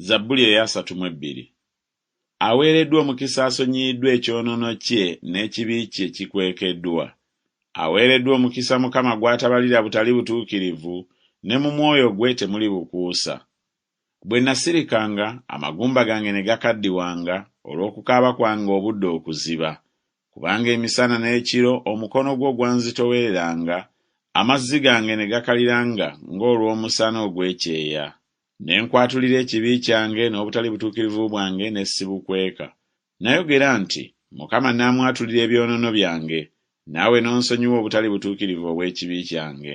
Zabbuli eya 32. Aweereddwa omukisa asonyiyiddwa ekyonoono kye n'ekibi kye kikwekeddwa. Aweereddwa omukisa Mukama gw'atabalira butali butuukirivu, ne mu mwoyo gwe temuli bukuusa. Bwe nasirikanga, amagumba gange ne gakaddiwanga olw'okukaaba kwange obudde okuziba. Kubanga emisana n'ekiro omukono gwo gwanzitowereranga, amazzi gange ne gakaliranga ng'olw'omusana ogw'ekyeya. Ne nkwatulira ekibi kyange n'obutali butuukirivu bwange ne sibukweka. Nayogera nti, Mukama n'amwatulira ebyonoono byange, naawe n'onsonyiwa obutali butuukirivu obw'ekibi kyange.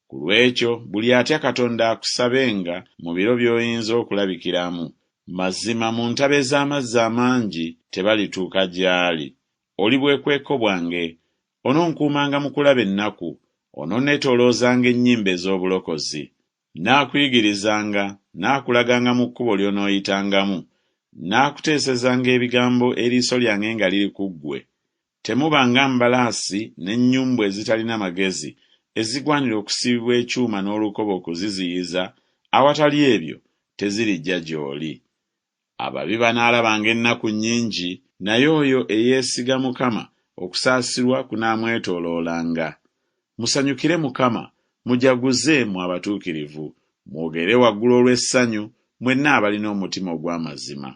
Ku lw'ekyo buli atya Katonda akusabenga mu biro by'oyinza okulabikiramu. Mazima mu ntabe z'amazzi amangi tebalituuka gy'ali. Oli bwekweko bwange, ononkuumanga mu kulaba ennaku, ononneetooloozanga ennyimba ez'obulokozi. Naakuyigirizanga, naakulaganga mu kkubo ly'onooyitangamu, naakuteesezanga ebigambo eriiso lyange nga liri ku ggwe. Temubanga mbalaasi n'ennyumbu ezitalina magezi, ezigwanira okusibibwa ekyuma n'olukoba okuziziyiza, awatali ebyo tezirijja gy'oli. Ababi banaalabanga ennaku nnyingi, naye oyo eyeesiga Mukama okusaasirwa kunaamwetooloolanga. Musanyukire Mukama, mujaguze mu abatuukirivu, mwogere waggulu olw'essanyu, mwenna abalina omutima ogw'amazima.